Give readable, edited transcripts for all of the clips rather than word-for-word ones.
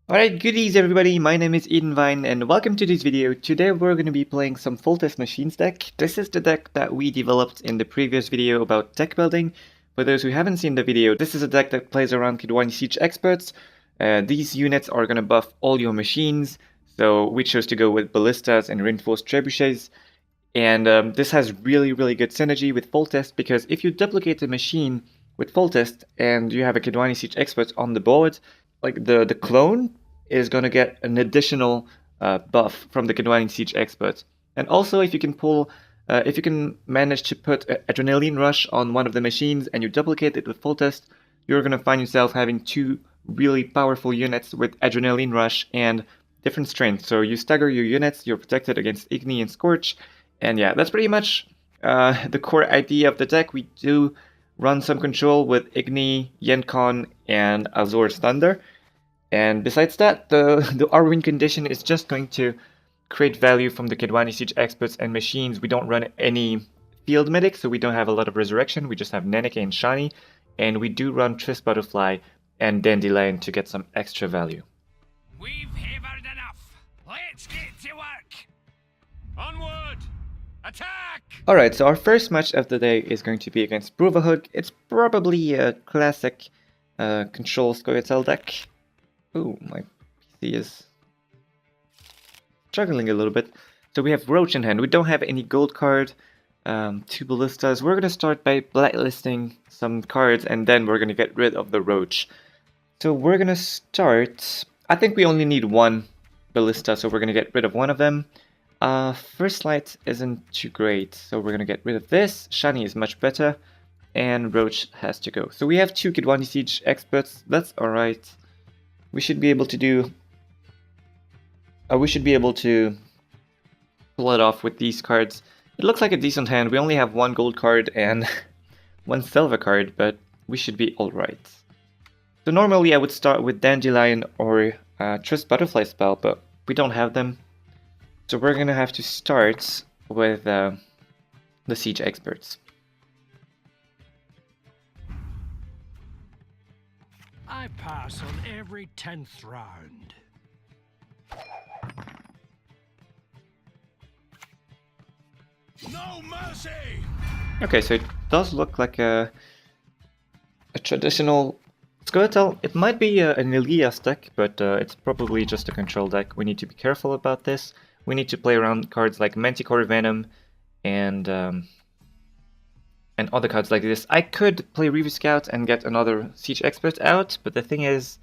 Alright, goodies everybody, my name is Edenvine and welcome to this video. Today we're going to be playing some Foltest Machines deck. This is the deck that we developed in the previous video about deck building. For those who haven't seen the video, this is a deck that plays around Kidwani Siege Experts. These units are going to buff all your machines, so we chose to go with Ballistas and Reinforced Trebuchets. And this has really good synergy with Foltest, because if you duplicate a machine with Foltest and you have a Kidwani Siege Expert on the board, like the clone is going to get an additional buff from the Kidwani Siege Expert. And also if you can manage to put Adrenaline Rush on one of the machines and you duplicate it with Foltest, you're going to find yourself having two really powerful units with Adrenaline Rush and different strength. So you stagger your units, you're protected against Igni and Scorch, and yeah, that's pretty much the core idea of the deck. We do run some control with Igni, Yenkon, and Azor's Thunder. And besides that, the R-Win condition is just going to create value from the Kidwani Siege Experts and machines. We don't run any field medic, so we don't have a lot of resurrection. We just have Neneke and Shani. And we do run Trist Butterfly and Dandelion to get some extra value. We've hammered enough. Let's get to work. Onward! Attack! Alright, so our first match of the day is going to be against Brotherhood. It's probably a classic control Scoia'tael deck. Ooh, my PC is struggling a little bit. So we have Roach in hand. We don't have any gold card, two Ballistas. We're going to start by blacklisting some cards and then we're going to get rid of the Roach. So we're going to start... I think we only need one Ballista, so we're going to get rid of one of them. First Light isn't too great, so we're going to get rid of this. Shani is much better, and Roach has to go. So we have two Kidwani Siege Experts, that's alright. We should be able to do... we should be able to pull it off with these cards. It looks like a decent hand. We only have one gold card and one silver card, but we should be alright. So normally I would start with Dandelion or Trist Butterfly spell, but we don't have them. So we're gonna have to start with the Siege Experts. I pass on every 10th round. No mercy! Okay, so it does look like a traditional Scoia'tael. It might be an Elias deck, but it's probably just a control deck. We need to be careful about this. We need to play around cards like Manticore Venom and other cards like this. I could play Reaver Scout and get another Siege Expert out, but the thing is,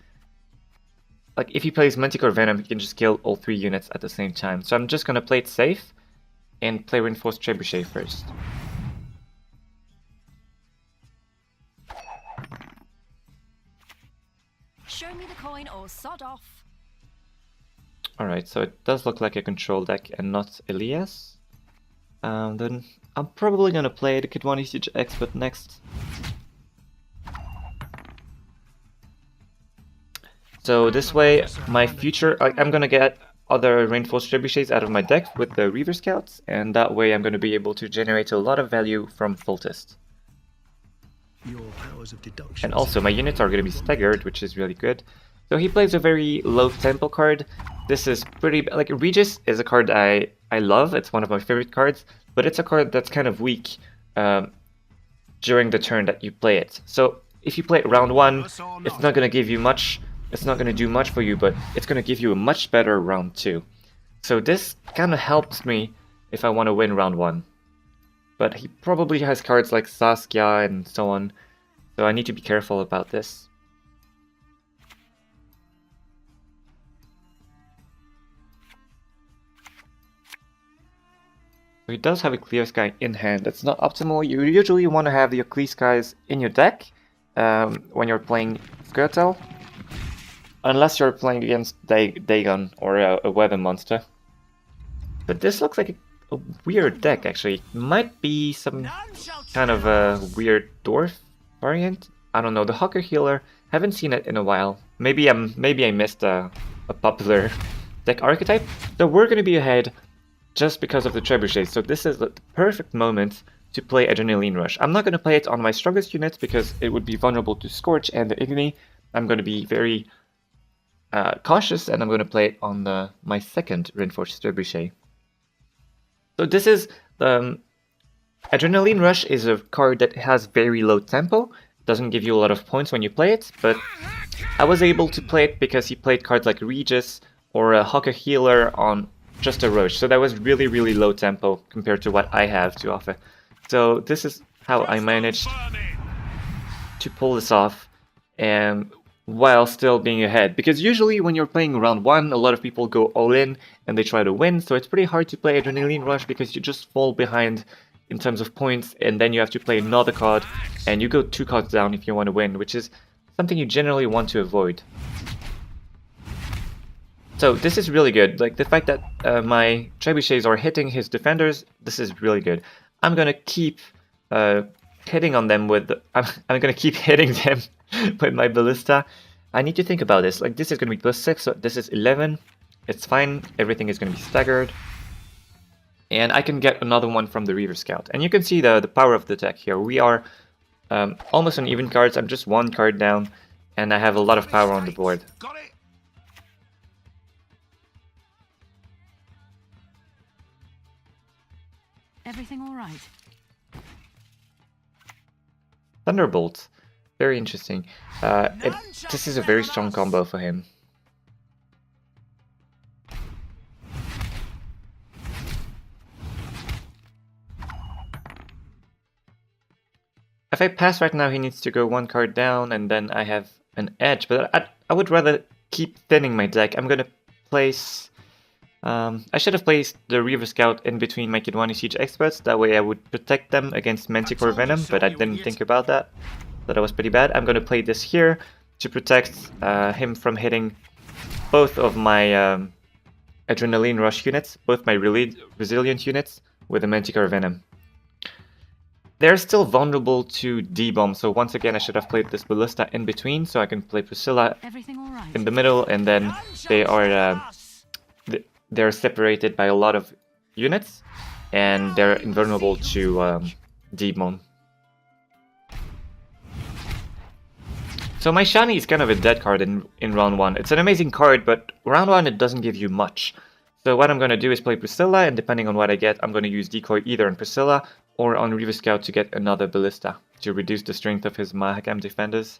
like, if he plays Manticore Venom, he can just kill all three units at the same time. So I'm just gonna play it safe and play Reinforced Trebuchet first. Show me the coin or sod off. Alright, so it does look like a control deck and not Elias. Then I'm probably gonna play the Kidwani Siege Expert next. So this way, my future, I'm gonna get other Reinforced Trebuchets out of my deck with the Reaver Scouts, and that way I'm gonna be able to generate a lot of value from Foltest. And also my units are gonna be staggered, which is really good. So he plays a very low tempo card. This is pretty... like, Regis is a card I love. It's one of my favorite cards, but it's a card that's kind of weak during the turn that you play it. So if you play it round one, it's not going to give you much. It's not going to do much for you, but it's going to give you a much better round two. So this kind of helps me if I want to win round one. But he probably has cards like Saskia and so on, so I need to be careful about this. He does have a Clear Sky in hand. It's not optimal. You usually want to have your Clear Skies in your deck when you're playing Scoia'tael, unless you're playing against Dagon or a weapon monster. But this looks like a weird deck, actually. It might be some kind of a weird dwarf variant. I don't know. The Hawker Healer, haven't seen it in a while. Maybe I missed a popular deck archetype. So we're going to be ahead just because of the Trebuchet, so this is the perfect moment to play Adrenaline Rush. I'm not going to play it on my strongest units because it would be vulnerable to Scorch and the Igni. I'm going to be very cautious, and I'm going to play it on my second Reinforced Trebuchet. So this is the Adrenaline Rush is a card that has very low tempo, doesn't give you a lot of points when you play it, but I was able to play it because he played cards like Regis or a Hawker Healer on just a Roach, so that was really, really low tempo compared to what I have to offer. So this is how I managed to pull this off, and while still being ahead, because usually when you're playing round 1, a lot of people go all in and they try to win, so it's pretty hard to play Adrenaline Rush because you just fall behind in terms of points, and then you have to play another card, and you go 2 cards down if you want to win, which is something you generally want to avoid. So this is really good, like the fact that my trebuchets are hitting his defenders, this is really good. I'm gonna keep hitting on them with, I'm gonna keep hitting them with my ballista. I need to think about this, like this is gonna be +6, so this is 11, it's fine, everything is gonna be staggered. And I can get another one from the Reaver Scout. And you can see the power of the deck here. We are almost on even cards. I'm just 1 card down, and I have a lot of power on the board. Got it. Everything all right? Thunderbolt. Very interesting. This is a very strong combo for him. If I pass right now, he needs to go 1 card down, and then I have an edge. But I would rather keep thinning my deck. I'm gonna place... I should have placed the Reaver Scout in between my Kidwani Siege Experts. That way I would protect them against Manticore Venom, but I didn't think about that. So that was pretty bad. I'm gonna play this here to protect him from hitting both of my Adrenaline Rush units, both my Resilient units, with the Manticore Venom. They're still vulnerable to D-Bomb, so once again I should have played this Ballista in between, so I can play Priscilla in the middle, and then they are they're separated by a lot of units, and they're invulnerable to D-Bomb. So my Shani is kind of a dead card in round 1. It's an amazing card, but round 1 it doesn't give you much. So what I'm going to do is play Priscilla, and depending on what I get, I'm going to use Decoy either on Priscilla or on Reaver Scout to get another Ballista to reduce the strength of his Mahakam defenders.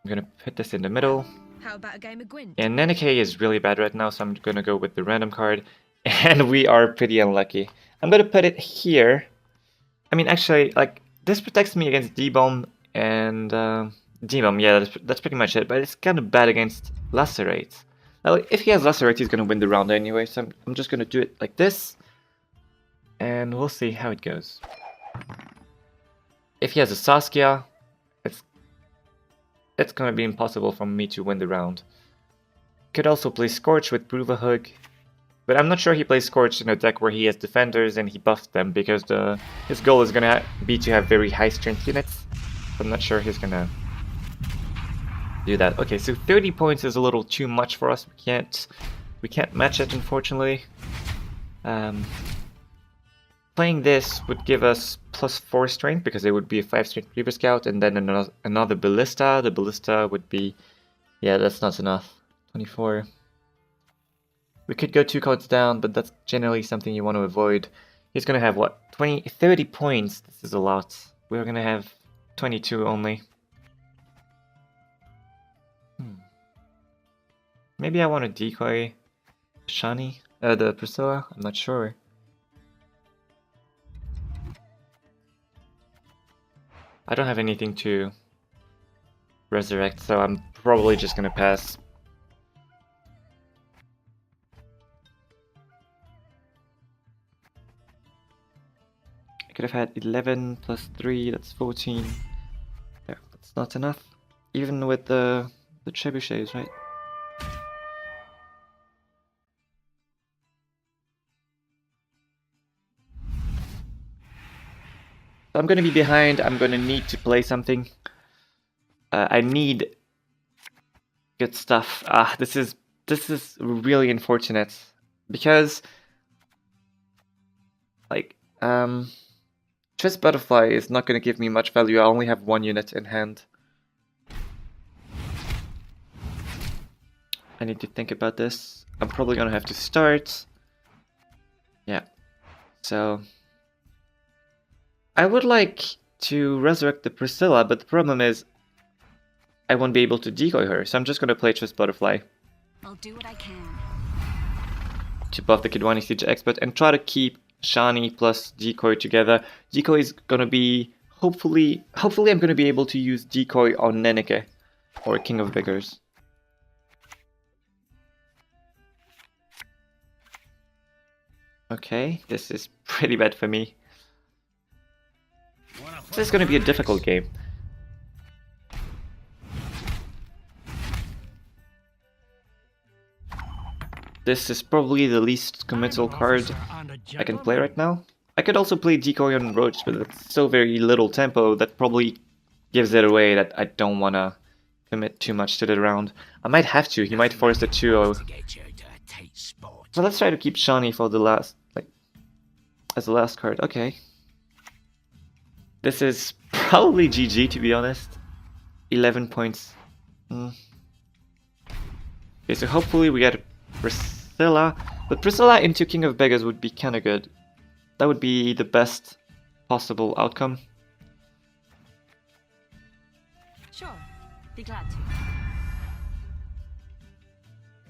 I'm going to put this in the middle. How about a game of Gwent? And Nenike is really bad right now, so I'm going to go with the random card. And we are pretty unlucky. I'm going to put it here. I mean, actually, like, this protects me against D-Bomb and D-Bomb. Yeah, that's pretty much it. But it's kind of bad against Lacerate. Now, if he has Lacerate, he's going to win the round anyway. So I'm just going to do it like this. And we'll see how it goes. If he has a Saskia, it's going to be impossible for me to win the round. Could also play Scorch with Prove a Hug. But I'm not sure he plays Scorch in a deck where he has defenders and he buffs them, because his goal is going to be to have very high strength units. I'm not sure he's going to do that. Okay, so 30 points is a little too much for us. We can't match it, unfortunately. Playing this would give us +4 strength, because it would be a 5 strength Reaver Scout, and then another Ballista. The Ballista would be... yeah, that's not enough. 24. We could go 2 cards down, but that's generally something you want to avoid. He's going to have, what, 30 points? This is a lot. We're going to have 22 only. Maybe I want to decoy Shani, the Priscilla, I'm not sure. I don't have anything to resurrect, so I'm probably just gonna pass. I could have had 11 plus 3, that's 14. Yeah, that's not enough. Even with the trebuchets, right? I'm gonna be behind. I'm gonna need to play something. I need good stuff. This is really unfortunate, because like Trist Butterfly is not gonna give me much value. I only have 1 unit in hand. I need to think about this. I'm probably gonna have to start. Yeah. So I would like to resurrect the Priscilla, but the problem is I won't be able to decoy her, so I'm just gonna play Twist Butterfly. I'll do what I can. To buff the Kidwani Siege Expert and try to keep Shani plus Decoy together. Decoy is gonna be hopefully I'm gonna be able to use Decoy on Nenneke or King of Beggars. Okay, this is pretty bad for me. This is gonna be a difficult game. This is probably the least committal card I can play right now. I could also play Decoy on Roach, but it's so very little tempo that probably gives it away that I don't want to commit too much to the round. I might have to, he might force the 2-0. So let's try to keep Shani for the last, as the last card. Okay. This is probably GG, to be honest. 11 points. Okay, so hopefully we get Priscilla, but Priscilla into King of Beggars would be kinda good. That would be the best possible outcome. Sure, be glad to.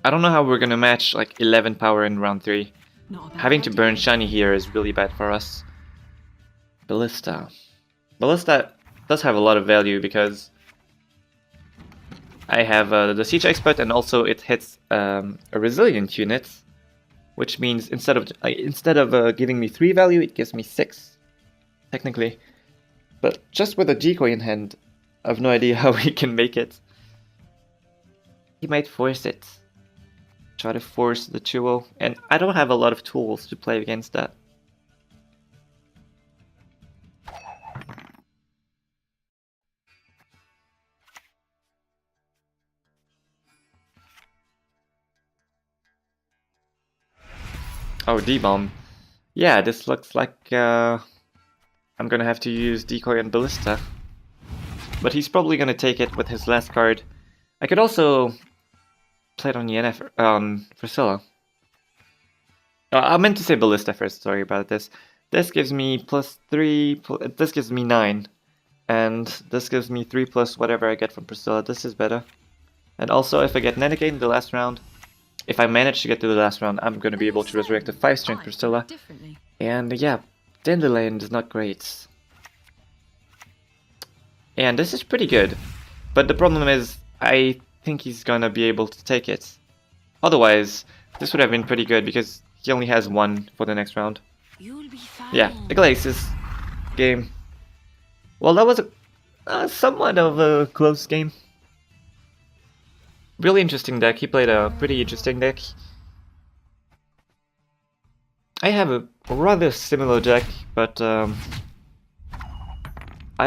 I don't know how we're gonna match like 11 power in round 3. Not a bad Having to idea. burn Shani here is really bad for us. Ballista. Ballista does have a lot of value because I have the Siege Expert and also it hits a Resilient unit, which means instead of giving me 3 value, it gives me 6, technically. But just with a Decoy in hand, I have no idea how he can make it. He might force it. Try to force the 2-0, and I don't have a lot of tools to play against that. Oh, D-Bomb. Yeah, this looks like I'm gonna have to use Decoy and Ballista. But he's probably gonna take it with his last card. I could also play it on Yennefer, Priscilla. I meant to say Ballista first, sorry about this. This gives me +3, this gives me 9. And this gives me 3 plus whatever I get from Priscilla. This is better. And also, if I get Nenneke in the last round, if I manage to get to the last round, I'm going to be able to resurrect a 5-strength Priscilla. And yeah, Dandelion is not great. And this is pretty good. But the problem is, I think he's gonna be able to take it. Otherwise, this would have been pretty good because he only has 1 for the next round. You'll be fine. Yeah, the Glacius game. Well, that was somewhat of a close game. Really interesting deck. He played a pretty interesting deck. I have a rather similar deck, but I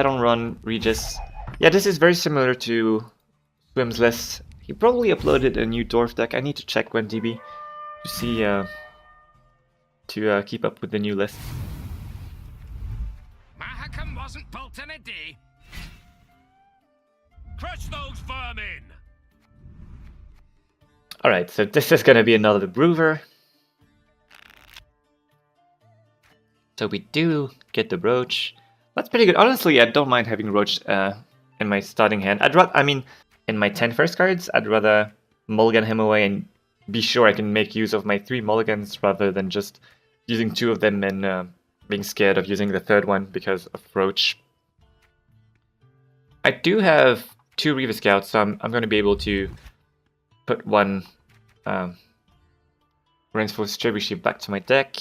don't run Regis. Yeah, this is very similar to Swim's list. He probably uploaded a new Dwarf deck. I need to check GwentDB to see to keep up with the new list. Mahakam wasn't built in a day. Crush those vermin! Alright, so this is gonna be another Brewer. So we do get the Roach. That's pretty good. Honestly, I don't mind having Roach in my starting hand. In my 10 first cards, I'd rather mulligan him away and be sure I can make use of my 3 mulligans rather than just using 2 of them and being scared of using the 3rd one because of Roach. I do have 2 Reaver Scouts, so I'm going to be able to put 1 Rainsforce Trebuchet back to my deck.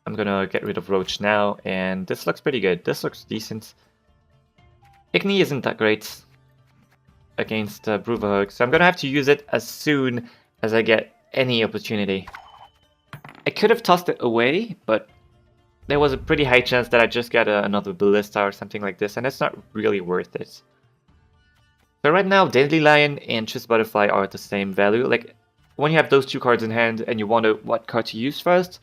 I'm gonna get rid of Roach now, and this looks pretty good. This looks decent. Igni isn't that great against Bruverhook, so I'm gonna have to use it as soon as I get any opportunity. I could have tossed it away, but there was a pretty high chance that I just get another Ballista or something like this, and it's not really worth it. So right now, Dandelion and Twist Butterfly are at the same value. Like, when you have those 2 cards in hand and you wonder what card to use first,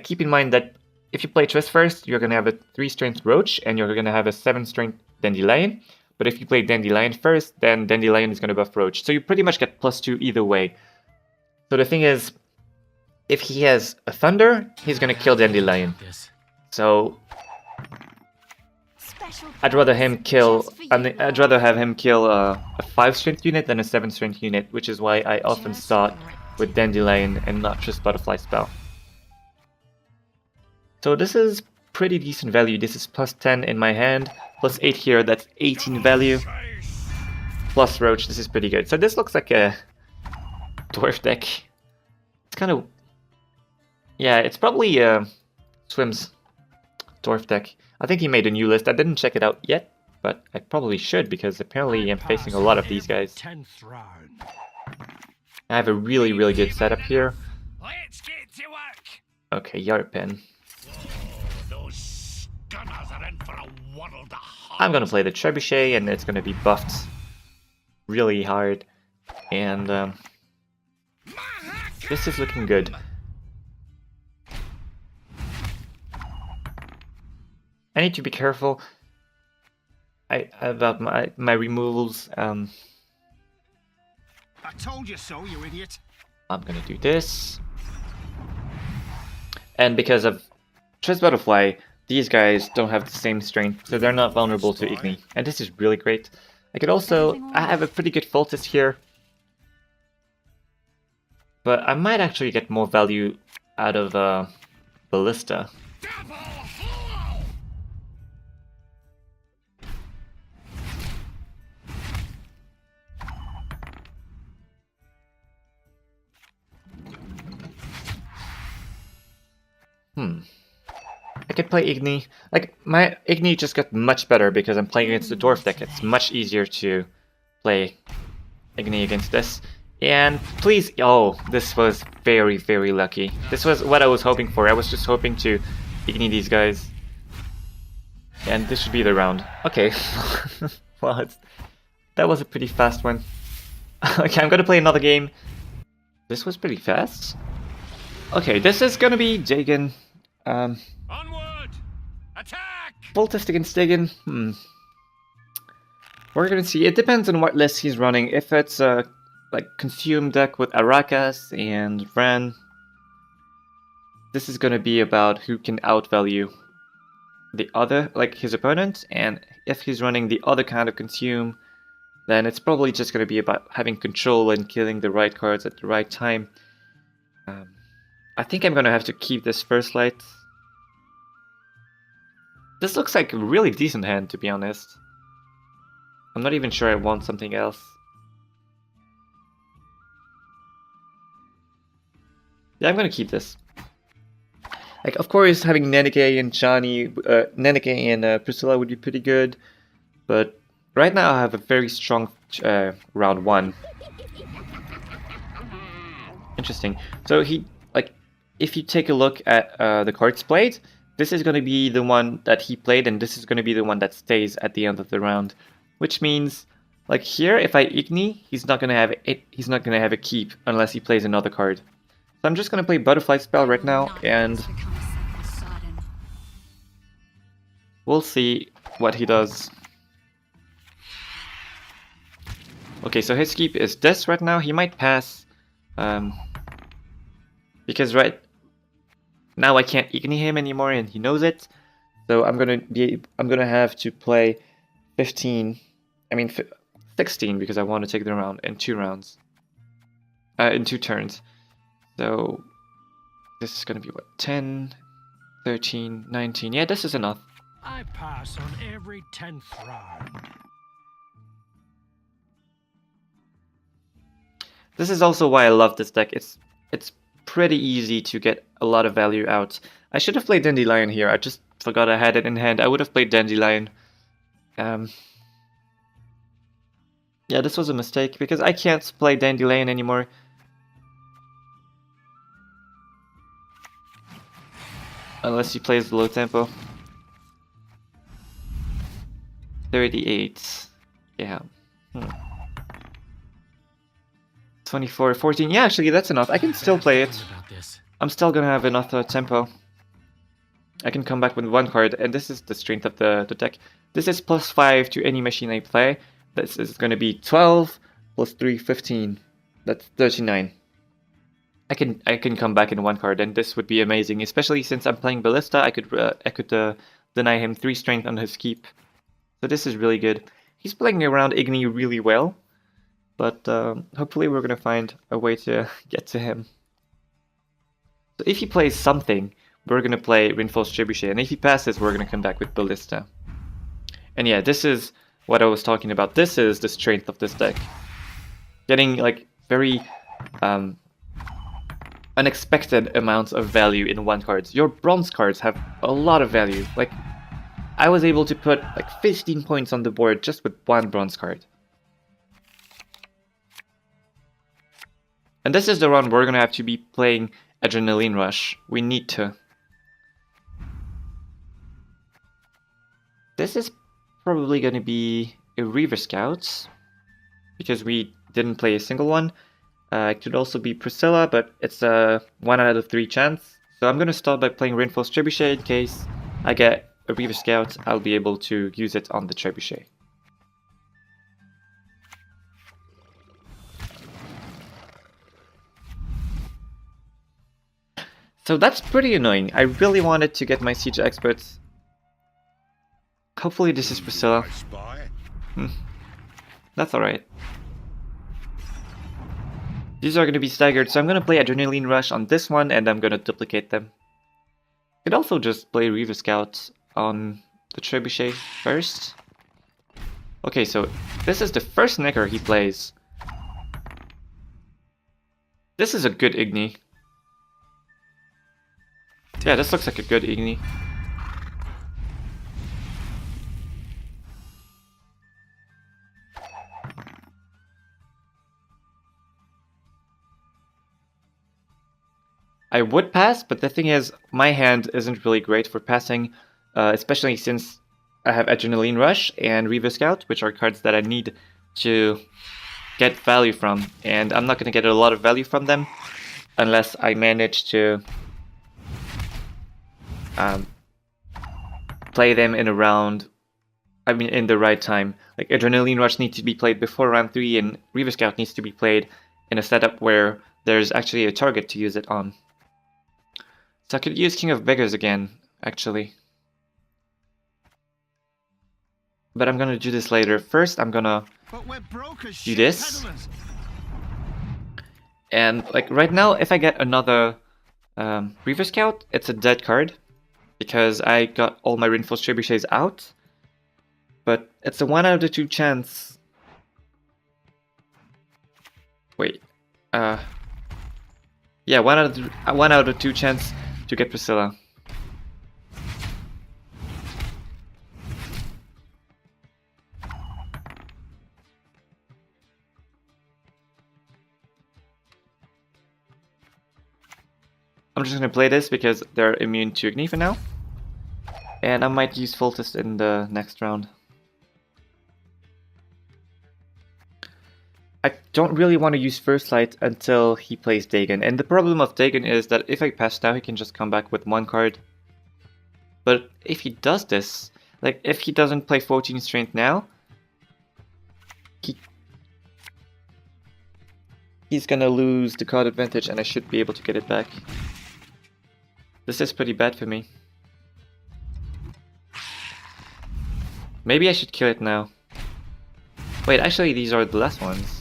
keep in mind that if you play Twist first, you're going to have a 3-strength Roach and you're going to have a 7-strength Dandelion. But if you play Dandelion first, then Dandelion is going to buff Roach. So you pretty much get +2 either way. So the thing is, if he has a Thunder, he's going to kill Dandelion. So I'd rather I'd rather have him kill a 5 strength unit than a 7 strength unit, which is why I often start with Dandelion and not just Butterfly Spell. So this is pretty decent value. This is +10 in my hand, +8 here, that's 18 value. Plus Roach, this is pretty good. So this looks like a Dwarf deck. It's kind of... yeah, it's probably Swim's Dwarf deck. I think he made a new list. I didn't check it out yet, but I probably should because apparently I'm facing a lot of these guys. I have a really, really good setup here. Let's get to work. Okay, Yard Pen. Those gunners are in for a world of I'm gonna play the Trebuchet and it's gonna be buffed really hard. And this is looking good. I need to be careful about my removals. I told you so, you idiot. I'm gonna do this. And because of Triss Butterfly, these guys don't have the same strength, so they're not vulnerable to Igni. And this is really great. I could also... I have a pretty good Foltest here. But I might actually get more value out of Ballista. I could play Igni. Like, my Igni just got much better because I'm playing against the Dwarf deck. It's much easier to play Igni against this. And please... oh, this was very, very lucky. This was what I was hoping for. I was just hoping to Igni these guys. And this should be the round. Okay. Well, that was a pretty fast one. Okay, I'm gonna play another game. This was pretty fast. Okay, this is gonna be Dagon. Onward! Attack! Foltest against Dagon. We're gonna see. It depends on what list he's running. If it's a like Consume deck with Arakas and Ran, this is gonna be about who can outvalue the other, like his opponent. And if he's running the other kind of Consume, then it's probably just gonna be about having control and killing the right cards at the right time. I think I'm gonna have to keep this First Light. This looks like a really decent hand, to be honest. I'm not even sure I want something else. Yeah, I'm gonna keep this. Like, of course, having Nenike and Nenike and Priscilla would be pretty good, but right now I have a very strong round 1. Interesting. So he, like, if you take a look at the cards played, this is going to be the one that he played, and this is going to be the one that stays at the end of the round. Which means, like here, if I Igni, he's not going to have it. He's not going to have a keep unless he plays another card. So I'm just going to play Butterfly Spell right now, and we'll see what he does. Okay, so his keep is this right now. He might pass, because right now I can't Igni him anymore, and he knows it. So I'm gonna have to play 16 because I want to take the round in 2 rounds, in 2 turns. So this is gonna be what, 10, 13, 19. Yeah, this is enough. I pass on every 10th round. This is also why I love this deck. It's pretty easy to get a lot of value out. I should have played Dandelion here. I just forgot I had it in hand. I would have played Dandelion. Yeah, this was a mistake because I can't play Dandelion anymore. Unless he plays the low tempo. 38. Yeah. 24, 14. Yeah, actually, that's enough. I can still play it. I'm still gonna have enough tempo. I can come back with 1 card, and this is the strength of the deck. This is +5 to any machine I play. This is going to be 12 plus 3, 15. That's 39. I can come back in 1 card, and this would be amazing, especially since I'm playing Ballista. I could deny him 3 strength on his keep. So this is really good. He's playing around Igni really well, but hopefully we're gonna find a way to get to him. So if he plays something, we're gonna play Reinforced Trebuchet, and if he passes, we're gonna come back with Ballista. And yeah, this is what I was talking about. This is the strength of this deck. Getting like very unexpected amounts of value in 1 card. Your bronze cards have a lot of value. Like, I was able to put like 15 points on the board just with 1 bronze card. And this is the run we're gonna have to be playing Adrenaline Rush. We need to. This is probably gonna be a Reaver Scout, because we didn't play a single one. It could also be Priscilla, but it's a 1 out of 3 chance. So I'm gonna start by playing Reinforced Trebuchet in case I get a Reaver Scout. I'll be able to use it on the Trebuchet. So that's pretty annoying. I really wanted to get my Siege Experts. Hopefully this is Priscilla. That's alright. These are going to be staggered, so I'm going to play Adrenaline Rush on this one, and I'm going to duplicate them. I could also just play Reaver Scout on the Trebuchet first. Okay, so this is the first Necker he plays. This is a good Igni. Yeah, this looks like a good Igni. I would pass, but the thing is, my hand isn't really great for passing, especially since I have Adrenaline Rush and Reaver Scout, which are cards that I need to get value from, and I'm not going to get a lot of value from them unless I manage to play them in a round, I mean in the right time. Like Adrenaline Rush needs to be played before round 3, and Reaver Scout needs to be played in a setup where there's actually a target to use it on. So I could use King of Beggars again, actually. But I'm gonna do this later. First, I'm gonna do this. And like right now, if I get another Reaver Scout, it's a dead card, because I got all my Reinforced Trebuchets out. But it's a 1 out of 2 chance. Wait. Yeah, 1 out of 2 chance to get Priscilla. I'm just gonna play this because they're immune to Igni for now. And I might use Foltest in the next round. I don't really want to use First Light until he plays Dagon, and the problem of Dagon is that if I pass now, he can just come back with 1 card. But if he does this, like if he doesn't play 14 Strength now, he's gonna lose the card advantage, and I should be able to get it back. This is pretty bad for me. Maybe I should kill it now. Wait, actually these are the last ones.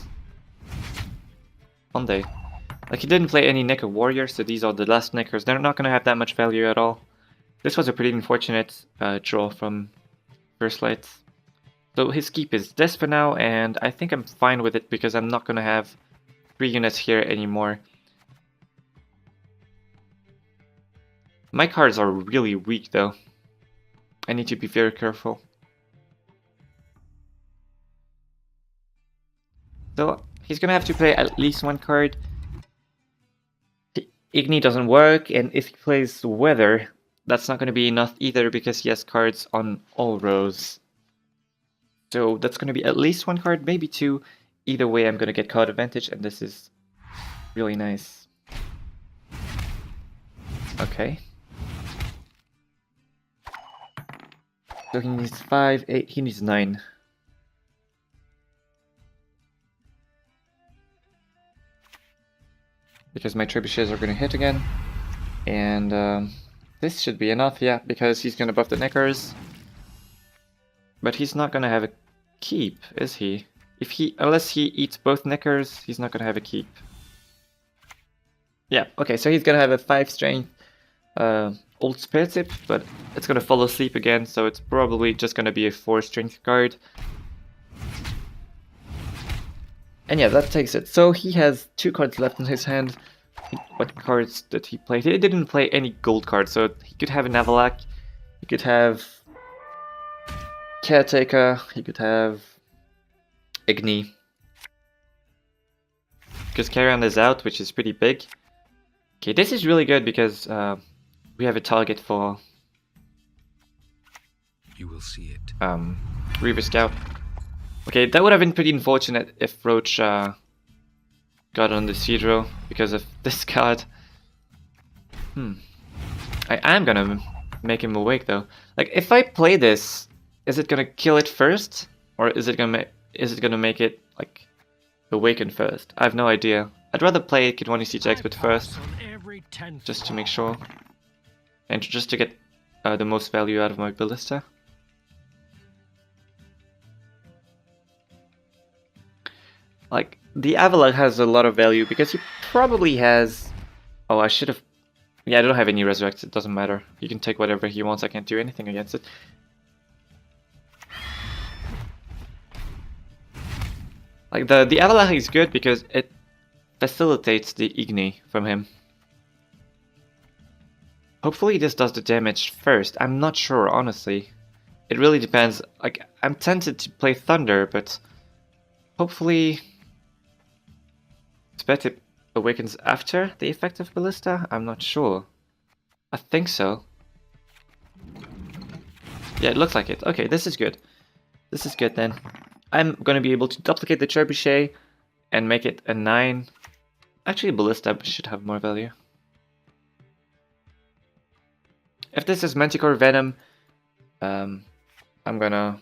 Aren't they? Like, he didn't play any Necker Warriors, so these are the last Neckers. They're not going to have that much value at all. This was a pretty unfortunate draw from First Light. So his keep is this for now, and I think I'm fine with it because I'm not going to have 3 units here anymore. My cards are really weak though. I need to be very careful. So he's gonna have to play at least 1 card. Igni doesn't work, and if he plays Weather, that's not gonna be enough either because he has cards on all rows. So that's gonna be at least 1 card, maybe 2. Either way, I'm gonna get card advantage, and this is really nice. Okay. So he needs 5, 8, he needs 9. Because my trebuchets are going to hit again. And this should be enough, yeah, because he's going to buff the Neckers. But he's not going to have a keep, is he? Unless he eats both Neckers, he's not going to have a keep. Yeah, okay, so he's going to have a 5 strength old spare tip, but it's going to fall asleep again, so it's probably just going to be a 4 strength card. And yeah, that takes it. So he has 2 cards left in his hand. What cards did he play? He didn't play any gold cards, so he could have an Avalak, he could have Caretaker, he could have Igni. Because Carrion is out, which is pretty big. Okay, this is really good because we have a target for You will see it. Reaver Scout. Okay, that would have been pretty unfortunate if Roach got on the Cedro because of this card. I am gonna make him awake though. Like, if I play this, is it gonna kill it first, or is it gonna make it like awaken first? I have no idea. I'd rather play Kid 1 Siege Expert first, just to make sure, and just to get the most value out of my Ballista. Like, the Avalak has a lot of value because he probably has... Oh, I should have... Yeah, I don't have any resurrects, it doesn't matter. He can take whatever he wants, I can't do anything against it. Like, the Avalak is good because it facilitates the Igni from him. Hopefully this does the damage first, I'm not sure, honestly. It really depends. Like, I'm tempted to play Thunder, but... Hopefully... Scoia'tael awakens after the effect of Ballista? I'm not sure. I think so. Yeah, it looks like it. Okay, this is good. This is good then. I'm gonna be able to duplicate the Trebuchet and make it a 9. Actually, Ballista should have more value. If this is Manticore Venom, I'm gonna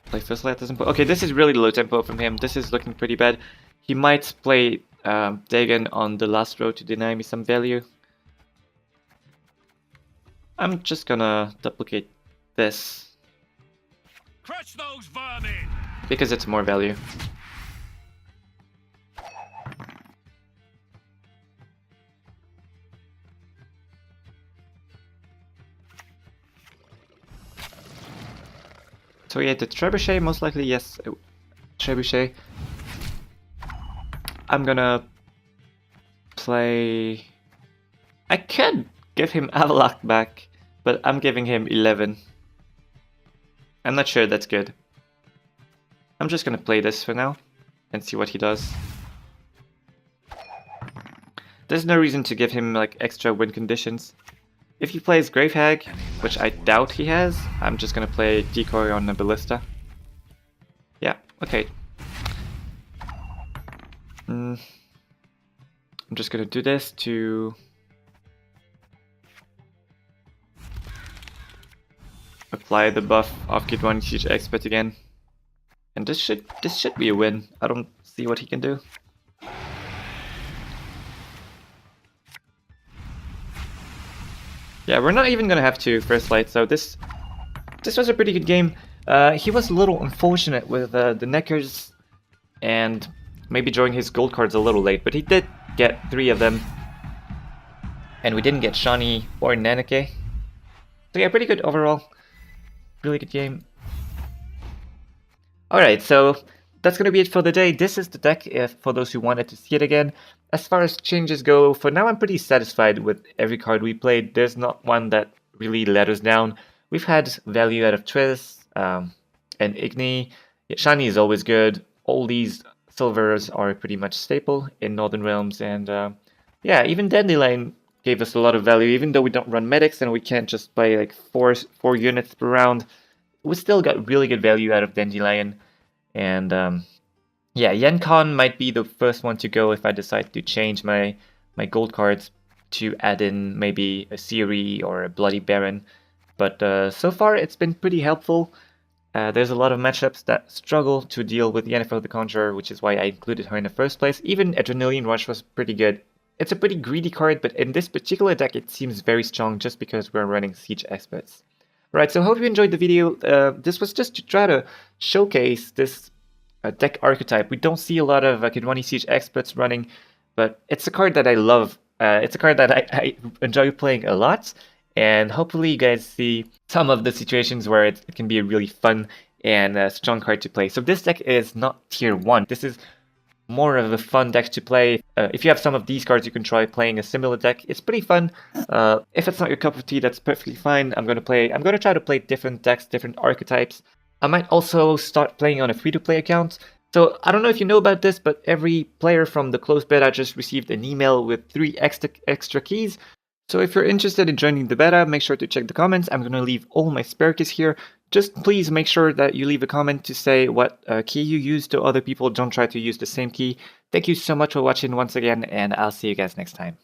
play First Light tempo. Okay, this is really low tempo from him. This is looking pretty bad. He might play Dagon on the last row to deny me some value. I'm just gonna duplicate this. Crush those vermin! Because it's more value. So yeah, the Trebuchet, most likely, yes, Trebuchet. I'm gonna play... I could give him Avalak back, but I'm giving him 11. I'm not sure that's good. I'm just gonna play this for now and see what he does. There's no reason to give him like extra win conditions. If he plays Grave Hag, which I doubt he has, I'm just gonna play Decoy on the Ballista. Yeah, okay. I'm just gonna do this to apply the buff of Kid 1 Siege Expert again. And this should be a win. I don't see what he can do. Yeah, we're not even gonna have to First Light, so this was a pretty good game. He was a little unfortunate with the Neckers and maybe drawing his gold cards a little late, but he did get 3 of them. And we didn't get Shani or Nanake. So yeah, pretty good overall. Really good game. Alright, so that's gonna be it for the day. This is the deck for those who wanted to see it again. As far as changes go, for now I'm pretty satisfied with every card we played. There's not one that really let us down. We've had value out of Triss and Igni. Yeah, Shani is always good. All these silvers are pretty much staple in Northern Realms, and yeah, even Dandelion gave us a lot of value. Even though we don't run medics and we can't just play like four units per round, we still got really good value out of Dandelion. And yeah, Yenkon might be the first one to go if I decide to change my gold cards to add in maybe a Siri or a Bloody Baron. But so far it's been pretty helpful. There's a lot of matchups that struggle to deal with Yennefer the Conjurer, which is why I included her in the first place. Even Adrenaline Rush was pretty good. It's a pretty greedy card, but in this particular deck it seems very strong just because we're running Siege Experts. Right, so hope you enjoyed the video. This was just to try to showcase this deck archetype. We don't see a lot of Kidwani Siege Experts running, but it's a card that I love. It's a card that I enjoy playing a lot, and hopefully you guys see some of the situations where it can be a really fun and strong card to play. So this deck is not tier 1. This is more of a fun deck to play. If you have some of these cards, you can try playing a similar deck. It's pretty fun. If it's not your cup of tea, that's perfectly fine. I'm gonna try to play different decks, different archetypes. I might also start playing on a free-to-play account. So I don't know if you know about this, but every player from the closed beta just received an email with 3 extra keys. So if you're interested in joining the beta, make sure to check the comments. I'm gonna leave all my spare keys here. Just please make sure that you leave a comment to say what key you use so other people don't try to use the same key. Thank you so much for watching once again, and I'll see you guys next time.